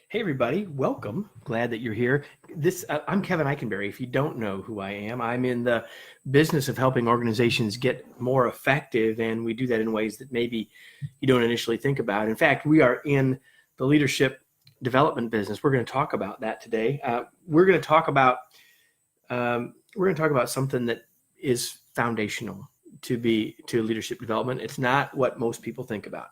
Hey everybody, welcome. Glad that you're here. I'm Kevin Eikenberry. If you don't know who I am, I'm in the business of helping organizations get more effective, and we do that in ways that maybe you don't initially think about. In fact, we are in the leadership development business. We're going to talk about that today. We're going to talk about something that is foundational to leadership development. It's not what most people think about.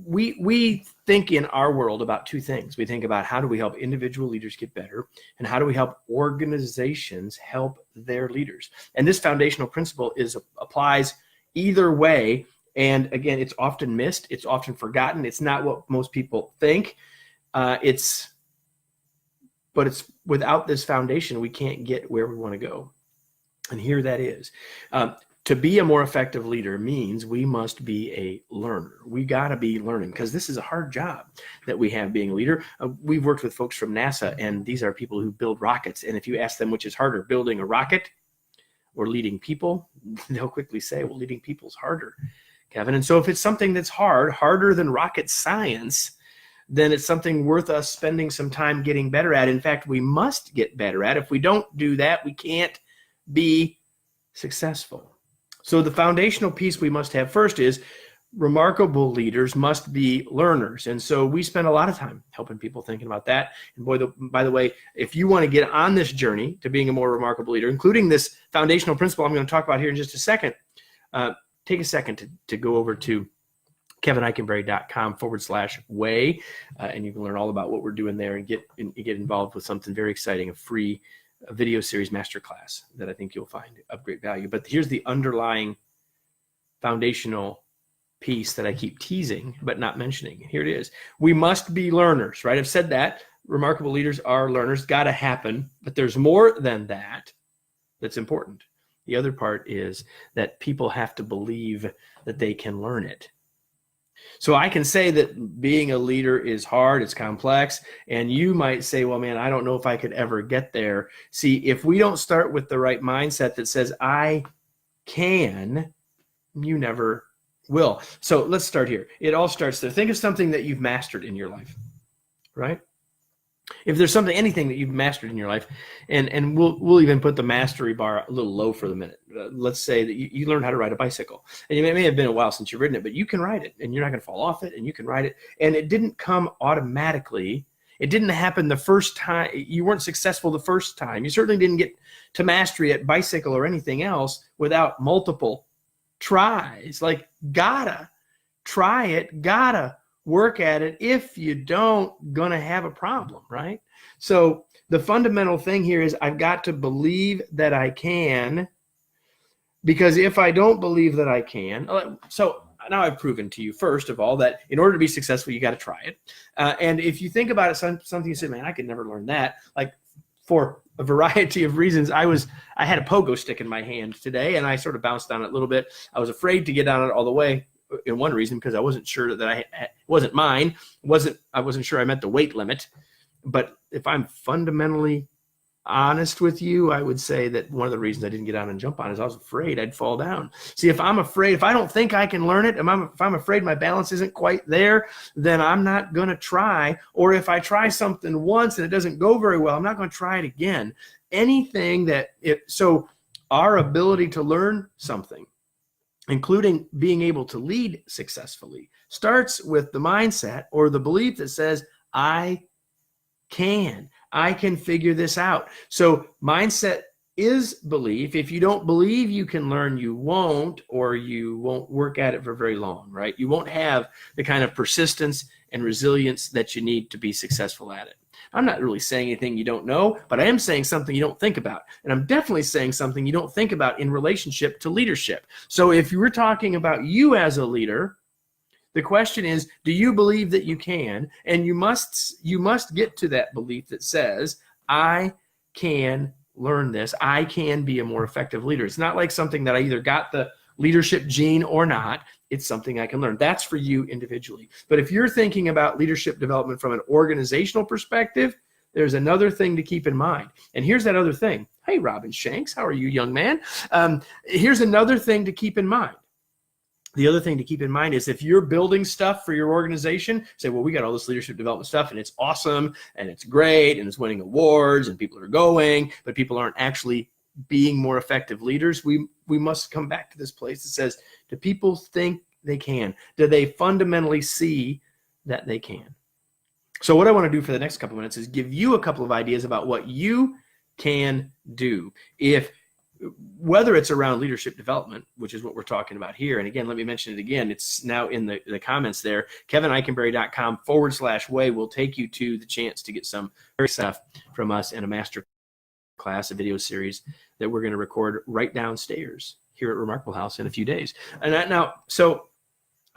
We think in our world about two things. We think about how do we help individual leaders get better, and how do we help organizations help their leaders. And this foundational principle applies either way. And again, it's often missed. It's often forgotten. It's not what most people think. But it's without this foundation, we can't get where we want to go. And here that is. To be a more effective leader means we must be a learner. We got to be learning, because this is a hard job that we have being a leader. We've worked with folks from NASA, and these are people who build rockets. And if you ask them which is harder, building a rocket or leading people, they'll quickly say, well, leading people is harder, Kevin. And so if it's something that's harder than rocket science, then it's something worth us spending some time getting better at. In fact, we must get better at. If we don't do that, we can't be successful. So the foundational piece we must have first is remarkable leaders must be learners. And so we spend a lot of time helping people thinking about that. And by the way, if you want to get on this journey to being a more remarkable leader, including this foundational principle I'm going to talk about here in just a second, take a second to go over to kevineikenberry.com/way, and you can learn all about what we're doing there and get involved with something very exciting, a free video series masterclass that I think you'll find of great value. But here's the underlying foundational piece that I keep teasing but not mentioning. Here it is. We must be learners, right? I've said that. Remarkable leaders are learners. Got to happen. But there's more than that that's important. The other part is that people have to believe that they can learn it. So I can say that being a leader is hard, it's complex, and you might say, well, man, I don't know if I could ever get there. See, if we don't start with the right mindset that says, I can, you never will. So let's start here. It all starts there. Think of something that you've mastered in your life, right? If there's anything that you've mastered in your life, and we'll even put the mastery bar a little low for the minute. Let's say that you learned how to ride a bicycle, and it may have been a while since you've ridden it, but you can ride it, and you're not going to fall off it, and you can ride it. And it didn't come automatically. It didn't happen the first time. You weren't successful the first time. You certainly didn't get to mastery at bicycle or anything else without multiple tries. Like, gotta try it, gotta work at it. If you don't, gonna have a problem, right? So the fundamental thing here is I've got to believe that I can, because if I don't believe that I can, so now I've proven to you, first of all, that in order to be successful, you got to try it. And if you think about it, something you say, man, I could never learn that. Like, for a variety of reasons, I had a pogo stick in my hand today, and I sort of bounced on it a little bit. I was afraid to get on it all the way. In one reason, because I wasn't sure that it wasn't mine. I wasn't sure I met the weight limit. But if I'm fundamentally honest with you, I would say that one of the reasons I didn't get on and jump on is I was afraid I'd fall down. See, if I'm afraid, if I don't think I can learn it, if I'm afraid my balance isn't quite there, then I'm not going to try. Or if I try something once and it doesn't go very well, I'm not going to try it again. So our ability to learn something, including being able to lead successfully, starts with the mindset or the belief that says, I can figure this out. So mindset is belief. If you don't believe you can learn, you won't, or you won't work at it for very long, right? You won't have the kind of persistence and resilience that you need to be successful at it. I'm not really saying anything you don't know, but I am saying something you don't think about. And I'm definitely saying something you don't think about in relationship to leadership. So if you were talking about you as a leader, the question is, do you believe that you can? And you must get to that belief that says, I can learn this. I can be a more effective leader. It's not like something that I either got the leadership gene or not. It's something I can learn. That's for you individually. But if you're thinking about leadership development from an organizational perspective, there's another thing to keep in mind. And here's that other thing. Hey, Robin Shanks, how are you, young man? Here's another thing to keep in mind. The other thing to keep in mind is if you're building stuff for your organization, say, well, we got all this leadership development stuff and it's awesome and it's great and it's winning awards and people are going, but people aren't actually being more effective leaders. We must come back to this place that says, do people think they can? Do they fundamentally see that they can? So what I want to do for the next couple of minutes is give you a couple of ideas about what you can do. Whether it's around leadership development, which is what we're talking about here. And again, let me mention it again. It's now in the comments there. KevinEikenberry.com/way will take you to the chance to get some very stuff from us in a master class, a video series that we're going to record right downstairs here at Remarkable House in a few days. And so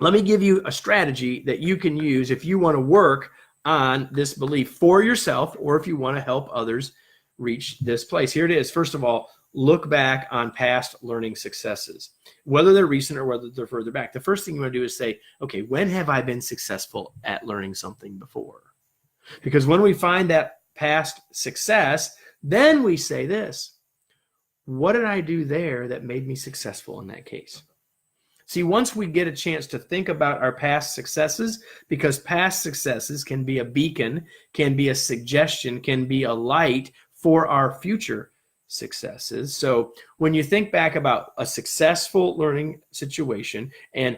let me give you a strategy that you can use if you want to work on this belief for yourself, or if you want to help others reach this place. Here it is. First of all, look back on past learning successes, whether they're recent or whether they're further back. The first thing you want to do is say, okay, when have I been successful at learning something before? Because when we find that past success, then we say this, what did I do there that made me successful in that case? See, once we get a chance to think about our past successes, because past successes can be a beacon, can be a suggestion, can be a light for our future successes. So when you think back about a successful learning situation and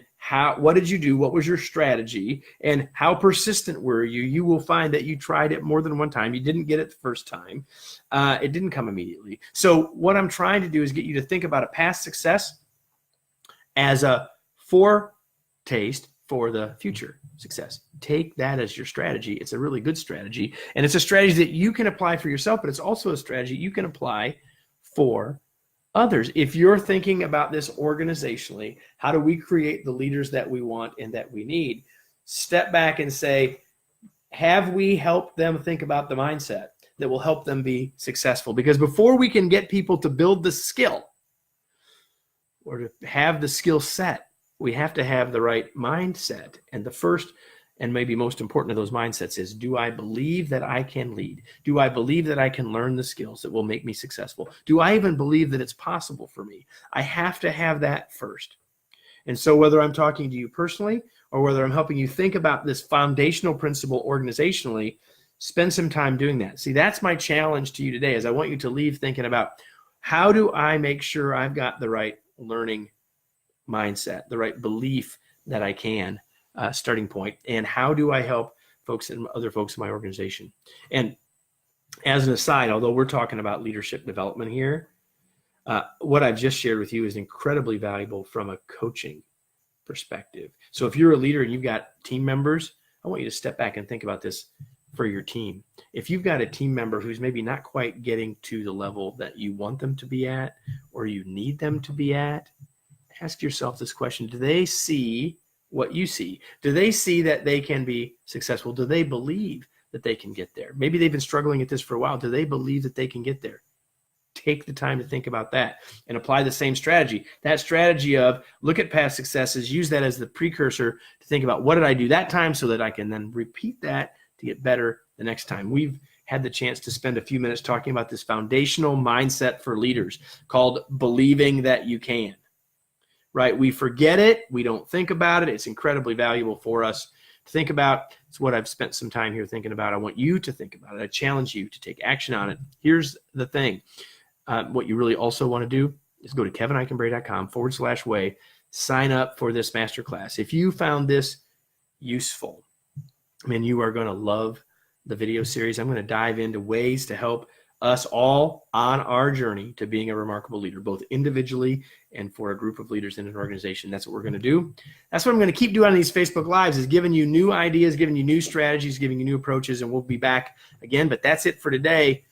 what did you do? What was your strategy? And how persistent were you? You will find that you tried it more than one time. You didn't get it the first time. It didn't come immediately. So what I'm trying to do is get you to think about a past success as a foretaste for the future success. Take that as your strategy. It's a really good strategy. And it's a strategy that you can apply for yourself, but it's also a strategy you can apply for others. If you're thinking about this organizationally, how do we create the leaders that we want and that we need? Step back and say, have we helped them think about the mindset that will help them be successful? Because before we can get people to build the skill or to have the skill set, we have to have the right mindset. And the first and maybe most important of those mindsets is, do I believe that I can lead? Do I believe that I can learn the skills that will make me successful? Do I even believe that it's possible for me? I have to have that first. And so whether I'm talking to you personally or whether I'm helping you think about this foundational principle organizationally, spend some time doing that. See, that's my challenge to you today, is I want you to leave thinking about, how do I make sure I've got the right learning mindset, the right belief that I can, starting point, and how do I help folks and other folks in my organization? And as an aside, although we're talking about leadership development here, what I've just shared with you is incredibly valuable from a coaching perspective. So if you're a leader and you've got team members, I want you to step back and think about this for your team. If you've got a team member who's maybe not quite getting to the level that you want them to be at or you need them to be at, ask yourself this question: do they see what you see? Do they see that they can be successful? Do they believe that they can get there? Maybe they've been struggling at this for a while. Do they believe that they can get there? Take the time to think about that and apply the same strategy. That strategy of look at past successes, use that as the precursor to think about, what did I do that time so that I can then repeat that to get better the next time. We've had the chance to spend a few minutes talking about this foundational mindset for leaders called believing that you can. Right? We forget it. We don't think about it. It's incredibly valuable for us to think about. It's what I've spent some time here thinking about. I want you to think about it. I challenge you to take action on it. Here's the thing. What you really also want to do is go to KevinEikenberry.com/way, sign up for this masterclass. If you found this useful, you are going to love the video series. I'm going to dive into ways to help us all on our journey to being a remarkable leader, both individually and for a group of leaders in an organization. That's what we're going to do. That's what I'm going to keep doing on these Facebook Lives, is giving you new ideas, giving you new strategies, giving you new approaches, and we'll be back again. But that's it for today.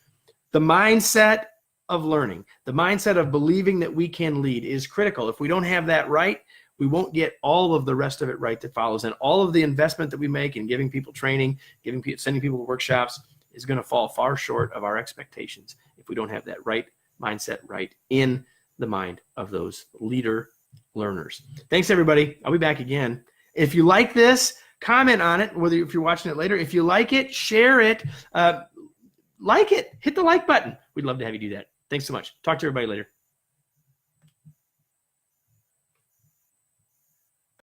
The mindset of learning, the mindset of believing that we can lead is critical. If we don't have that right, we won't get all of the rest of it right that follows. And all of the investment that we make in giving people training, sending people to workshops, is going to fall far short of our expectations if we don't have that right mindset right in the mind of those leader learners. Thanks, everybody. I'll be back again. If you like this, comment on it, whether if you're watching it later. If you like it, share it. Like it. Hit the like button. We'd love to have you do that. Thanks so much. Talk to everybody later.